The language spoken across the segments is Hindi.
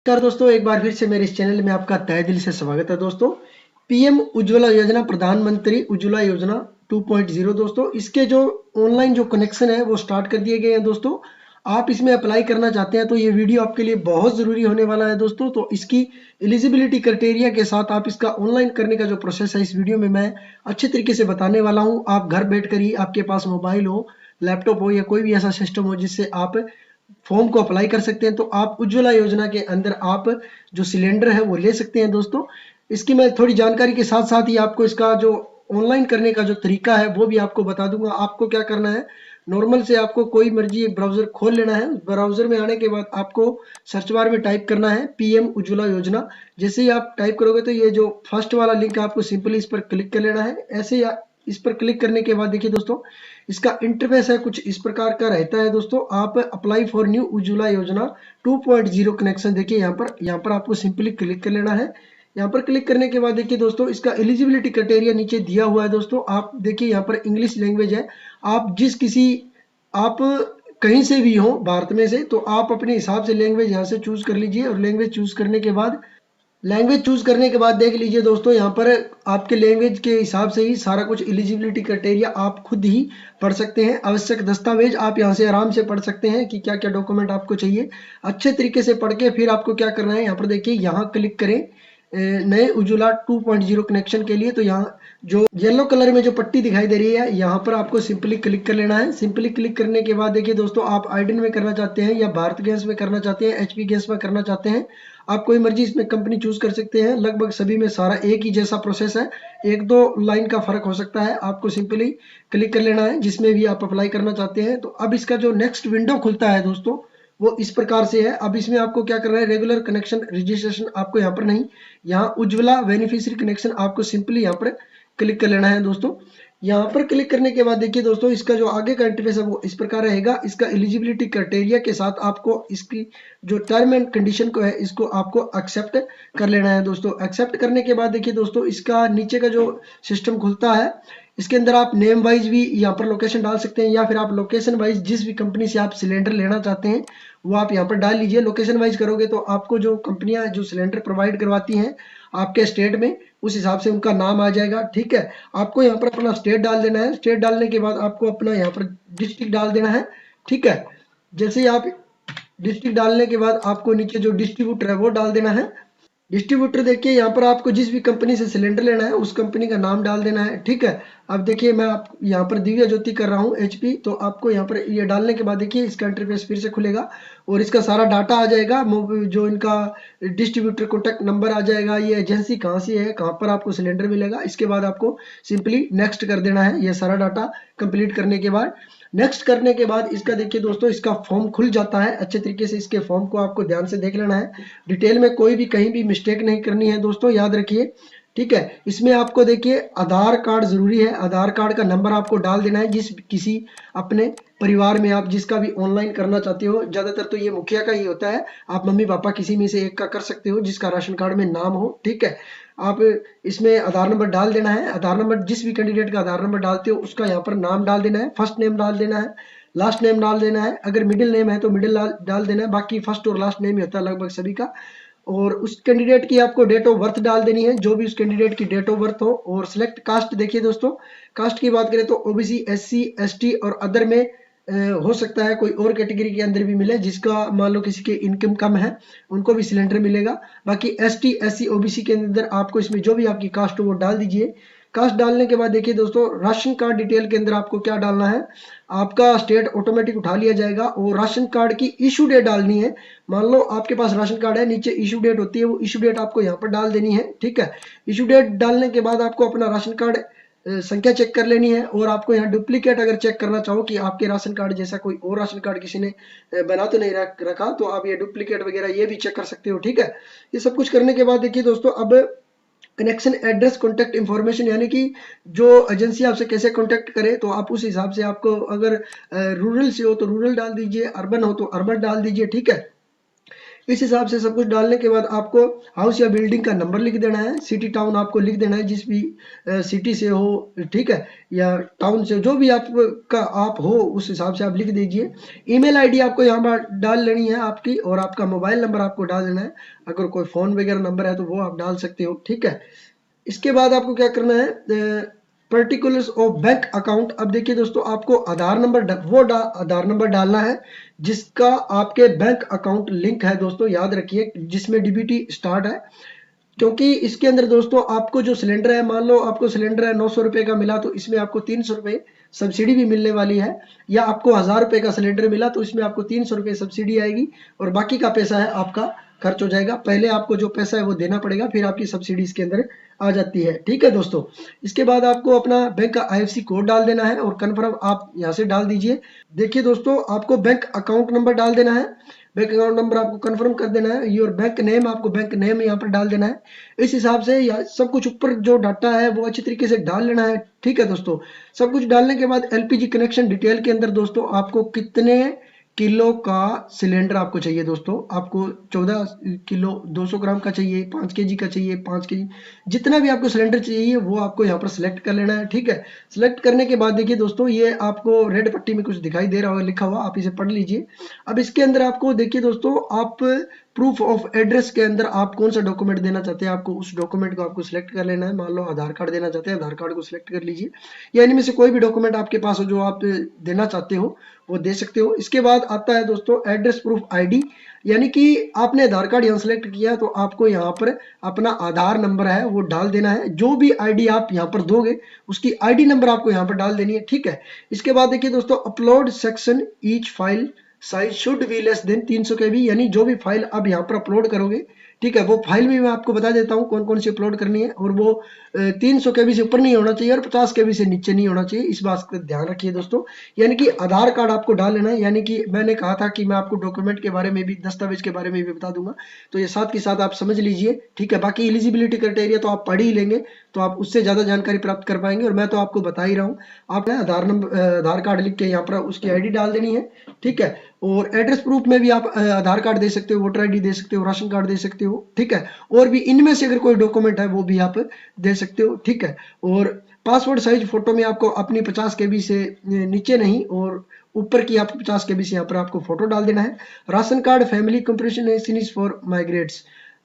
नमस्कार दोस्तों, एक बार फिर से मेरे इस चैनल में आपका तहे दिल से स्वागत है दोस्तों। पीएम उज्ज्वला योजना, प्रधानमंत्री उज्ज्वला योजना 2.0 दोस्तों, इसके जो ऑनलाइन जो कनेक्शन है वो स्टार्ट कर दिए गए हैं दोस्तों। आप इसमें अप्लाई करना चाहते हैं तो ये वीडियो आपके लिए बहुत ज़रूरी होने वाला है दोस्तों। तो इसकी एलिजिबिलिटी क्राइटेरिया के साथ आप इसका ऑनलाइन करने का जो प्रोसेस है इस वीडियो में मैं अच्छे तरीके से बताने वाला हूँ। आप घर बैठ कर ही, आपके पास मोबाइल हो, लैपटॉप हो या कोई भी ऐसा सिस्टम हो जिससे आप फॉर्म को अप्लाई कर सकते हैं, तो आप उज्ज्वला योजना के अंदर आप जो सिलेंडर है वो ले सकते हैं दोस्तों। इसकी मैं थोड़ी जानकारी के साथ साथ ही आपको इसका जो ऑनलाइन करने का जो तरीका है वो भी आपको बता दूंगा। आपको क्या करना है, नॉर्मल से आपको कोई मर्जी एक ब्राउजर खोल लेना है। ब्राउजर में आने के बाद आपको सर्च बार में टाइप करना है पीएम उज्ज्वला योजना। जैसे ही आप टाइप करोगे तो ये जो फर्स्ट वाला लिंक है आपको सिंपली इस पर क्लिक कर लेना है। ऐसे ही इस पर क्लिक करने के बाद देखिए दोस्तों, इसका इंटरफेस है कुछ इस प्रकार का रहता है दोस्तों। आप अप्लाई फॉर न्यू उज्ज्वला योजना 2.0 कनेक्शन, देखिए यहाँ पर आपको सिंपली क्लिक कर लेना है। यहाँ पर क्लिक करने के बाद देखिए दोस्तों, इसका एलिजिबिलिटी क्राइटेरिया नीचे दिया हुआ है दोस्तों। आप देखिए यहाँ पर इंग्लिश लैंग्वेज है। आप कहीं से भी हो भारत में से, तो आप अपने हिसाब से लैंग्वेज यहाँ से चूज कर लीजिए। और लैंग्वेज चूज करने के बाद देख लीजिए दोस्तों, यहाँ पर आपके लैंग्वेज के हिसाब से ही सारा कुछ एलिजिबिलिटी क्राइटेरिया आप खुद ही पढ़ सकते हैं। आवश्यक दस्तावेज आप यहाँ से आराम से पढ़ सकते हैं कि क्या क्या डॉक्यूमेंट आपको चाहिए। अच्छे तरीके से पढ़ के फिर आपको क्या करना है, यहाँ पर देखिए, यहाँ क्लिक करें नए उज्ज्वला 2.0 कनेक्शन के लिए। तो यहाँ जो येलो कलर में जो पट्टी दिखाई दे रही है, यहाँ पर आपको सिंपली क्लिक कर लेना है। सिंपली क्लिक करने के बाद देखिए दोस्तों, आप आइडन में करना चाहते हैं या भारत गैस में करना चाहते हैं, एचपी गैस में करना चाहते हैं, आप कोई मर्जी इसमें कंपनी चूज कर सकते हैं। लगभग सभी में सारा एक ही जैसा प्रोसेस है, एक दो लाइन का फर्क हो सकता है। आपको सिंपली क्लिक कर लेना है जिसमें भी आप अप्लाई करना चाहते हैं। तो अब इसका जो नेक्स्ट विंडो खुलता है दोस्तों, वो इस प्रकार से है। अब इसमें आपको क्या करना है, रेगुलर कनेक्शन रजिस्ट्रेशन आपको यहाँ पर नहीं, यहाँ उज्ज्वला बेनिफिशियरी कनेक्शन आपको सिंपली यहाँ पर क्लिक कर लेना है दोस्तों। यहाँ पर क्लिक करने के बाद देखिए दोस्तों, इसका जो आगे का इंटरफेस है वो इस प्रकार रहेगा। इसका एलिजिबिलिटी क्राइटेरिया के साथ आपको इसकी जो टर्म एंड कंडीशन को है इसको आपको एक्सेप्ट कर लेना है दोस्तों। एक्सेप्ट करने के बाद देखिए दोस्तों, इसका नीचे का जो सिस्टम खुलता है, इसके अंदर आप नेम वाइज भी यहाँ पर लोकेशन डाल सकते हैं, या फिर आप लोकेशन वाइज जिस भी कंपनी से आप सिलेंडर लेना चाहते हैं वो आप यहाँ पर डाल लीजिए। लोकेशन वाइज करोगे तो आपको जो कंपनियां जो सिलेंडर प्रोवाइड करवाती हैं आपके स्टेट में, उस हिसाब से उनका नाम आ जाएगा। ठीक है, आपको यहाँ पर अपना स्टेट डाल देना है। स्टेट डालने के बाद आपको अपना यहाँ पर डिस्ट्रिक्ट डाल देना है। ठीक है, जैसे ही आप डिस्ट्रिक्ट डालने के बाद आपको नीचे जो डिस्ट्रीब्यूटर है वो डाल देना है। डिस्ट्रीब्यूटर देखिए, यहाँ पर आपको जिस भी कंपनी से सिलेंडर लेना है उस कंपनी का नाम डाल देना है। ठीक है, अब देखिए मैं आप यहाँ पर दिव्या ज्योति कर रहा हूँ एचपी, तो आपको यहाँ पर ये डालने के बाद देखिए इसका इंटरफेस फिर से खुलेगा और इसका सारा डाटा आ जाएगा। जो इनका डिस्ट्रीब्यूटर कॉन्टैक्ट नंबर आ जाएगा, ये एजेंसी कहाँ से है, कहाँ पर आपको सिलेंडर मिलेगा। इसके बाद आपको सिंपली नेक्स्ट कर देना है। ये सारा डाटा कंप्लीट करने के बाद, नेक्स्ट करने के बाद इसका देखिए दोस्तों, इसका फॉर्म खुल जाता है। अच्छे तरीके से इसके फॉर्म को आपको ध्यान से देख लेना है, डिटेल में कोई भी कहीं भी मिस्टेक नहीं करनी है दोस्तों, याद रखिए। ठीक है, इसमें आपको देखिए आधार कार्ड जरूरी है। आधार कार्ड का नंबर आपको डाल देना है। जिस किसी अपने परिवार में आप जिसका भी ऑनलाइन करना चाहते हो, ज्यादातर तो ये मुखिया का ही होता है, आप मम्मी पापा किसी में से एक का कर सकते हो जिसका राशन कार्ड में नाम हो। ठीक है, आप इसमें आधार नंबर डाल देना है। आधार नंबर जिस भी कैंडिडेट का आधार नंबर डालते हो उसका यहाँ पर नाम डाल देना है। फर्स्ट नेम डाल देना है, लास्ट नेम डाल देना है। अगर मिडिल नेम है तो मिडिल डाल देना है, बाकी फर्स्ट और लास्ट नेम ही होता है लगभग सभी का। और उस कैंडिडेट की आपको डेट ऑफ बर्थ डाल देनी है, जो भी उस कैंडिडेट की डेट ऑफ बर्थ हो। और सिलेक्ट कास्ट, देखिए दोस्तों, कास्ट की बात करें तो ओबीसी, एससी, एसटी और अदर में हो सकता है कोई और कैटेगरी के अंदर भी मिले, जिसका मान लो किसी के इनकम कम है उनको भी सिलेंडर मिलेगा। बाकी एसटी, एससी, ओबीसी के अंदर आपको इसमें जो भी आपकी कास्ट हो वो डाल दीजिए। कास्ट डालने के बाद देखिए दोस्तों, राशन कार्ड डिटेल के अंदर आपको क्या डालना है, आपका स्टेट ऑटोमेटिक उठा लिया जाएगा और राशन कार्ड की इशू डेट डालनी है। मान लो आपके पास राशन कार्ड है, नीचे इशू डेट होती है, वो इशू डेट आपको यहाँ पर डाल देनी है। ठीक है, इशू डेट डालने के बाद आपको अपना राशन कार्ड संख्या चेक कर लेनी है। और आपको यहाँ डुप्लीकेट अगर चेक करना चाहो कि आपके राशन कार्ड जैसा कोई और राशन कार्ड किसी ने बना तो नहीं रखा, तो आप ये डुप्लीकेट वगैरह ये भी चेक कर सकते हो। ठीक है, ये सब कुछ करने के बाद देखिए दोस्तों, अब कनेक्शन एड्रेस कॉन्टैक्ट इन्फॉर्मेशन, यानी कि जो एजेंसी आपसे कैसे कॉन्टैक्ट करे, तो आप उस हिसाब से आपको, अगर रूरल से हो तो रूरल डाल दीजिए, अर्बन हो तो अर्बन डाल दीजिए। ठीक है, इस हिसाब से सब कुछ डालने के बाद आपको हाउस या बिल्डिंग का नंबर लिख देना है, सिटी टाउन आपको लिख देना है, जिस भी सिटी से हो, ठीक है, या टाउन से, जो भी आपका आप हो उस हिसाब से आप लिख दीजिए। ईमेल आईडी आपको यहाँ पर डाल लेनी है आपकी, और आपका मोबाइल नंबर आपको डाल देना है। अगर कोई फ़ोन वगैरह नंबर है तो वो आप डाल सकते हो, ठीक है। इसके बाद आपको क्या करना है, पर्टिकुलर्स ऑफ बैंक अकाउंट। अब देखिए दोस्तों, आपको आधार नंबर आधार नंबर डालना है जिसका आपके बैंक अकाउंट लिंक है दोस्तों, याद रखिए, जिसमें डीबीटी स्टार्ट है। क्योंकि इसके अंदर दोस्तों आपको जो सिलेंडर है, मान लो आपको सिलेंडर है 900 रुपये का मिला, तो इसमें आपको 300 रुपये सब्सिडी भी मिलने वाली है। या आपको 1000 रुपये का सिलेंडर मिला तो इसमें आपको 300 रुपये सब्सिडी आएगी, और बाकी का पैसा है आपका खर्च हो जाएगा। पहले आपको जो पैसा है वो देना पड़ेगा, फिर आपकी सब्सिडी इसके अंदर आ जाती है, ठीक है दोस्तों। इसके बाद आपको अपना बैंक का IFSC कोड डाल देना है, और कन्फर्म आप यहाँ से डाल दीजिए। देखिए दोस्तों, आपको बैंक अकाउंट नंबर डाल देना है, बैंक अकाउंट नंबर आपको कंफर्म कर देना है, योर बैंक नेम, आपको बैंक नेम यहाँ पर डाल देना है। इस हिसाब से सब कुछ ऊपर जो डाटा है वो अच्छी तरीके से डाल लेना है, ठीक है दोस्तों। सब कुछ डालने के बाद LPG कनेक्शन डिटेल के अंदर दोस्तों आपको कितने किलो का सिलेंडर आपको चाहिए दोस्तों, आपको 14 किलो 200 ग्राम का चाहिए, 5 केजी का चाहिए, 5 केजी, जितना भी आपको सिलेंडर चाहिए वो आपको यहाँ पर सिलेक्ट कर लेना है, ठीक है। सिलेक्ट करने के बाद देखिए दोस्तों, ये आपको रेड पट्टी में कुछ दिखाई दे रहा होगा लिखा हुआ, आप इसे पढ़ लीजिए। अब इसके अंदर आपको देखिए दोस्तों, आप प्रूफ ऑफ एड्रेस के अंदर आप कौन सा डॉक्यूमेंट देना चाहते हैं, आपको उस डॉक्यूमेंट को आपको सिलेक्ट कर लेना है। मान लो आधार कार्ड देना चाहते हैं, आधार कार्ड को सिलेक्ट कर लीजिए, या इनमें से कोई भी डॉक्यूमेंट आपके पास हो जो आप देना चाहते हो वो दे सकते हो। इसके बाद आता है दोस्तों एड्रेस प्रूफ ID, यानी कि आपने आधार कार्ड यहाँ सेलेक्ट किया तो आपको यहाँ पर अपना आधार नंबर है वो डाल देना है। जो भी ID आप यहाँ पर दोगे उसकी ID नंबर आपको यहाँ पर डाल देनी है, ठीक है। इसके बाद देखिए दोस्तों, upload section each file size should be less than 300 KB, यानी जो भी फाइल आप यहाँ पर अपलोड करोगे, ठीक है, वो फाइल भी मैं आपको बता देता हूँ कौन कौन सी अपलोड करनी है, और वो 300 KB से ऊपर नहीं होना चाहिए और 50 KB से नीचे नहीं होना चाहिए, इस बात का ध्यान रखिए दोस्तों। यानी कि आधार कार्ड आपको डाल लेना है, यानी कि मैंने कहा था कि मैं आपको डॉक्यूमेंट के बारे में भी, दस्तावेज के बारे में भी बता दूंगा, तो ये साथ के साथ आप समझ लीजिए, ठीक है। बाकी एलिजिबिलिटी क्राइटेरिया तो आप पढ़ ही लेंगे, तो आप उससे ज़्यादा जानकारी प्राप्त कर पाएंगे, और मैं तो आपको बता ही रहा हूँ। आपने आधार कार्ड लिख के यहाँ पर उसकी ID डाल देनी है, ठीक है। और एड्रेस प्रूफ में भी आप आधार कार्ड दे सकते हो, वोटर ID दे सकते हो, राशन कार्ड दे सकते हो, ठीक है। और भी इनमें से अगर कोई डॉक्यूमेंट है वो भी आप दे सकते हो, ठीक है। और पासपोर्ट साइज फोटो में आपको अपनी 50 KB से नीचे नहीं और ऊपर की आप 50 KB से यहाँ पर आपको फोटो डाल देना है। Ration card family compression for migrates,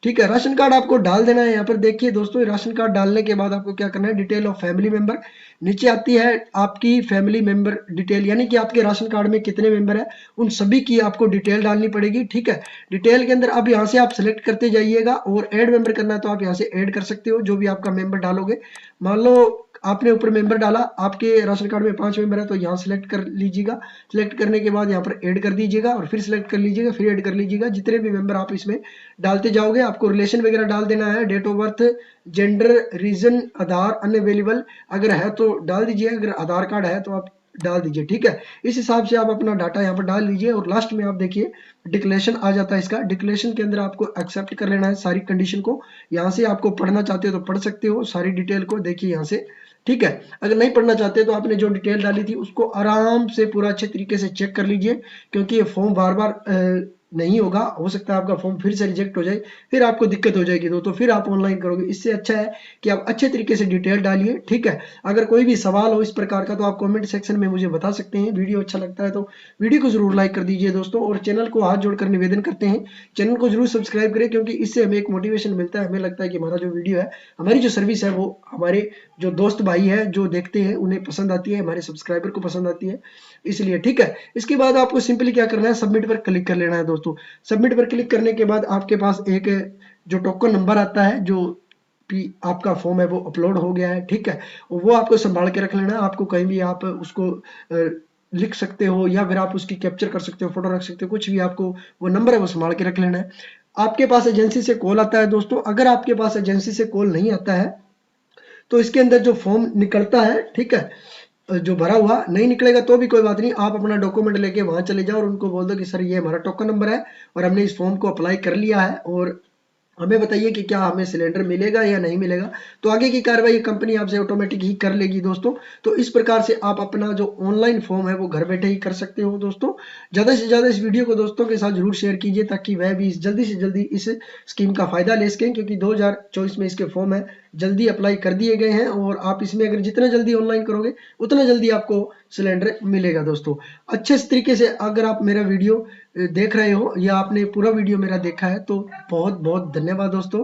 ठीक है, राशन कार्ड आपको डाल देना है। यहाँ पर देखिए दोस्तों, राशन कार्ड डालने के बाद आपको क्या करना है, डिटेल ऑफ फैमिली मेंबर, नीचे आती है आपकी फैमिली मेंबर डिटेल, यानी कि आपके राशन कार्ड में कितने मेंबर है उन सभी की आपको डिटेल डालनी पड़ेगी, ठीक है। डिटेल के अंदर अब यहाँ से आप सेलेक्ट करते जाइएगा, और ऐड मेंबर करना है तो आप यहाँ से ऐड कर सकते हो जो भी आपका मेंबर डालोगे। मान लो आपने ऊपर मेंबर डाला, आपके राशन कार्ड में 5 मेंबर है तो यहाँ सेलेक्ट कर लीजिएगा। सेलेक्ट करने के बाद यहाँ पर ऐड कर दीजिएगा, और फिर सेलेक्ट कर लीजिएगा, फिर ऐड कर लीजिएगा। जितने भी मेंबर आप इसमें डालते जाओगे, आपको रिलेशन वगैरह डाल देना है, date of birth, gender, region, Aadhaar unavailable अगर है तो डाल दीजिए, अगर आधार कार्ड है तो आप डाल दीजिए, ठीक है। इस हिसाब से आप अपना डाटा यहाँ पर डाल लीजिए, और लास्ट में आप देखिए डिक्लेरेशन आ जाता है इसका। डिक्लेरेशन के अंदर आपको एक्सेप्ट कर लेना है सारी कंडीशन को। यहाँ से आपको पढ़ना चाहते हो तो पढ़ सकते हो सारी डिटेल को, देखिए यहाँ से, ठीक है। अगर नहीं पढ़ना चाहते तो आपने जो डिटेल डाली थी उसको आराम से पूरा अच्छे तरीके से चेक कर लीजिए, क्योंकि ये फॉर्म बार बार नहीं होगा, हो सकता है आपका फॉर्म फिर से रिजेक्ट हो जाए, फिर आपको दिक्कत हो जाएगी दोस्तों, फिर आप ऑनलाइन करोगे। इससे अच्छा है कि आप अच्छे तरीके से डिटेल डालिए, ठीक है। अगर कोई भी सवाल हो इस प्रकार का तो आप कमेंट सेक्शन में मुझे बता सकते हैं। वीडियो अच्छा लगता है तो वीडियो को जरूर लाइक कर दीजिए दोस्तों, और चैनल को हाथ जोड़कर निवेदन करते हैं चैनल को जरूर सब्सक्राइब करें, क्योंकि इससे हमें एक मोटिवेशन मिलता है। हमें लगता है कि हमारा जो वीडियो है, हमारी जो सर्विस है वो हमारे जो दोस्त भाई है जो देखते हैं उन्हें पसंद आती है, हमारे सब्सक्राइबर को पसंद आती है, इसलिए, ठीक है। इसके बाद आपको सिंपली क्या करना है, सबमिट पर क्लिक कर लेना है दोस्तों। सबमिट पर क्लिक करने के बाद आपके पास एक जो टोकन नंबर आता है, जो आपका फॉर्म है वो अपलोड हो गया है, ठीक है। वो आपको संभाल के रख लेना है। आपको कहीं भी आप उसको लिख सकते हो, या फिर आप उसकी कैप्चर कर सकते हो, फोटो रख सकते हो, कुछ भी आपको वो नंबर है वो संभाल के रख लेना है। आपके पास एजेंसी से कॉल आता है दोस्तों, अगर आपके पास एजेंसी से कॉल नहीं आता है तो इसके अंदर जो फॉर्म निकलता है, ठीक है, जो भरा हुआ नहीं निकलेगा तो भी कोई बात नहीं, आप अपना डॉक्यूमेंट लेके वहां चले जाओ और उनको बोल दो कि सर ये हमारा टोकन नंबर है और हमने इस फॉर्म को अप्लाई कर लिया है, और हमें बताइए कि क्या हमें सिलेंडर मिलेगा या नहीं मिलेगा। तो आगे की कार्रवाई कंपनी आपसे ऑटोमेटिक ही कर लेगी दोस्तों। तो इस प्रकार से आप अपना जो ऑनलाइन फॉर्म है वो घर बैठे ही कर सकते हो दोस्तों। ज़्यादा से ज़्यादा इस वीडियो को दोस्तों के साथ जरूर शेयर कीजिए ताकि वह भी जल्दी से जल्दी इस स्कीम का फ़ायदा ले सकें, क्योंकि 2024 में इसके फॉर्म है जल्दी अप्लाई कर दिए गए हैं और आप इसमें अगर जितना जल्दी ऑनलाइन करोगे उतना जल्दी आपको सिलेंडर मिलेगा दोस्तों। अच्छे तरीके से अगर आप मेरा वीडियो देख रहे हो या आपने पूरा वीडियो मेरा देखा है तो बहुत बहुत धन्यवाद दोस्तों।